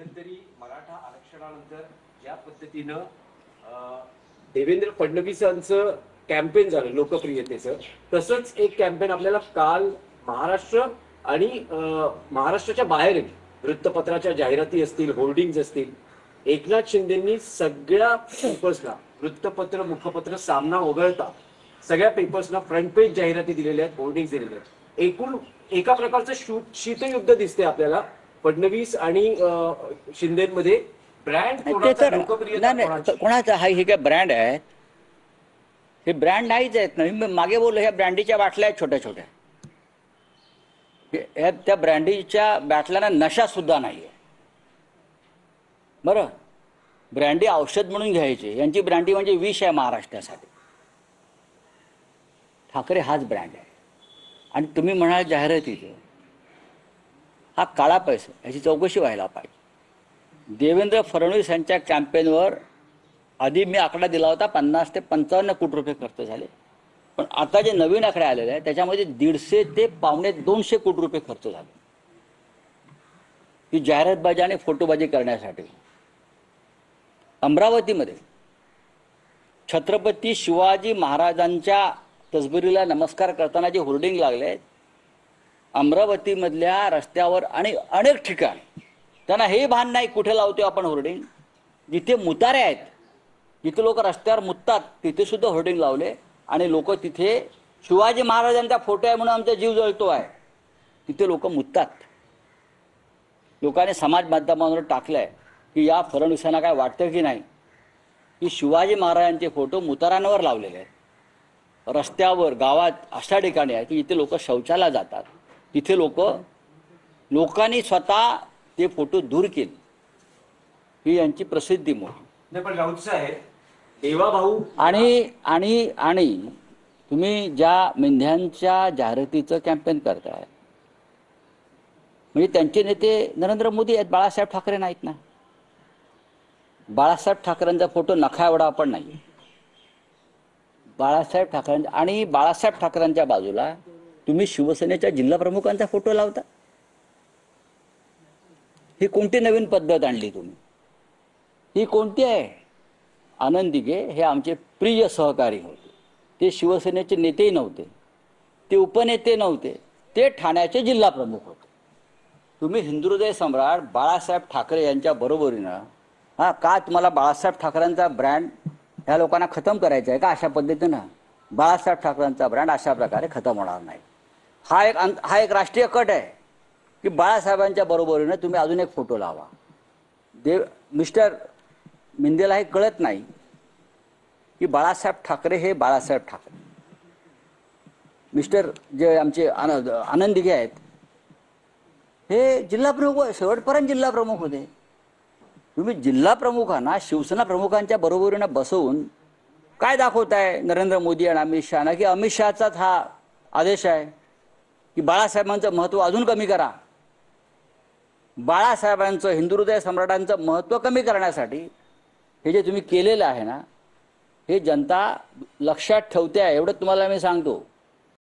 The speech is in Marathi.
मध्यंतरी मराठा आरक्षणानंतर ज्या पद्धतीनं देवेंद्र फडणवीसांचं कॅम्पेन झालं लोकप्रियतेचं, तसंच एक कॅम्पेन आपल्याला काल महाराष्ट्र आणि महाराष्ट्राच्या बाहेर वृत्तपत्राच्या जाहिराती असतील, होर्डिंग्ज असतील, एकनाथ शिंदेंनी सगळ्या पेपर्सला, वृत्तपत्र मुखपत्र सामना वगळता सगळ्या पेपर्सना फ्रंट पेज जाहिराती दिलेल्या आहेत, होर्डिंग्स दिलेल्या आहेत. एकूण एका प्रकारचं शीतयुद्ध दिसते आपल्याला फडणवीस आणि शिंदेमध्ये. ब्रँड कोणाचा हा हे काय ब्रँड आहे? हे ब्रँड नाहीच आहेत ना. मी मागे बोललो ह्या ब्रँडीच्या बाटल्या आहेत छोट्या छोट्या. त्या ब्रँडीच्या बाटल्यांना नशा सुद्धा नाहीये. बरं, ब्रँडी औषध म्हणून घ्यायचे, यांची ब्रँडी म्हणजे विष आहे महाराष्ट्रासाठी. ठाकरे हाच ब्रँड आहे. आणि तुम्ही म्हणाल जाहिरातीचे, हा काळा पैसा, याची चौकशी व्हायला पाहिजे. देवेंद्र फडणवीस यांच्या कॅम्पेनवर आधी मी आकडा दिला होता 50 ते 55 कोटी रुपये खर्च झाले. पण आता जे नवीन आकडे आलेले आहेत त्याच्यामध्ये 150 ते पावणे 200 कोटी रुपये खर्च झाले ही जाहिरातबाजी आणि फोटोबाजी करण्यासाठी. अमरावतीमध्ये छत्रपती शिवाजी महाराजांच्या तसबिरीला नमस्कार करताना जे होर्डिंग लागले अमरावतीमधल्या रस्त्यावर आणि अनेक ठिकाणी, त्यांना हे भान नाही कुठे लावतोय आपण होर्डिंग. जिथे मुतारे आहेत, जिथे लोक रस्त्यावर मुततात, तिथे सुद्धा होर्डिंग लावले. आणि लोक तिथे शिवाजी महाराजांचा फोटो आहे म्हणून आमचा जीव जळतो आहे, तिथे लोक मुततात. लोकांनी समाज माध्यमांवर टाकलंय की या फडणवीसांना काय वाटतं की नाही की शिवाजी महाराजांचे फोटो मुतारांवर लावलेले आहेत. रस्त्यावर, गावात अशा ठिकाणी आहे की जिथे लोक शौचाला जातात, तिथे लोकांनी स्वतः ते फोटो दूर केले. ही यांची प्रसिद्धी मोठी. पण राऊत साहेब, देवा भाऊ आणि आणि आणि तुम्ही ज्या मेंढ्यांच्या जाहिरातीचं कॅम्पेन करताय, म्हणजे त्यांचे नेते नरेंद्र मोदी आहेत, बाळासाहेब ठाकरे नाहीत ना. बाळासाहेब ठाकरेंचा फोटो नखा एवढा पण नाही. बाळासाहेब ठाकरे आणि बाळासाहेब ठाकरेंच्या बाजूला तुम्ही शिवसेनेच्या जिल्हा प्रमुखांचा फोटो लावता. ही कोणती नवीन पद्धत आणली तुम्ही? ही कोणती आहे? आनंद दिघे हे आमचे प्रिय सहकारी होते. ते शिवसेनेचे नेतेही नव्हते, ते उपनेते नव्हते, ते ठाण्याचे जिल्हा प्रमुख होते. तुम्ही हिंदुहृदय सम्राट बाळासाहेब ठाकरे यांच्या बरोबरीनं का तुम्हाला बाळासाहेब ठाकरेंचा ब्रँड ह्या लोकांना खतम करायचा आहे का? अशा पद्धतीनं बाळासाहेब ठाकरेंचा ब्रँड अशा प्रकारे खतम होणार नाही. हा एक राष्ट्रीय कट आहे की बाळासाहेबांच्या बरोबरीनं तुम्ही अजून एक फोटो लावा. मिस्टर मिंदेला हे कळत नाही की बाळासाहेब ठाकरे हे बाळासाहेब ठाकरे. मिस्टर जे आमचे आनंद दिघे आहेत हे जिल्हा प्रमुख, शेवटपर्यंत जिल्हा प्रमुख होते. तुम्ही जिल्हा प्रमुखांना शिवसेना प्रमुखांच्या बरोबरीनं बसवून काय दाखवताय नरेंद्र मोदी आणि अमित शहाना की अमित शहाचाच हा आदेश आहे की बाळासाहेबांचं महत्त्व अजून कमी करा. बाळासाहेबांचं, हिंदुहृदय सम्राटांचं महत्त्व कमी करण्यासाठी हे जे तुम्ही केलेलं आहे ना, हे जनता लक्षात ठेवते आहे, एवढं तुम्हाला मी सांगतो.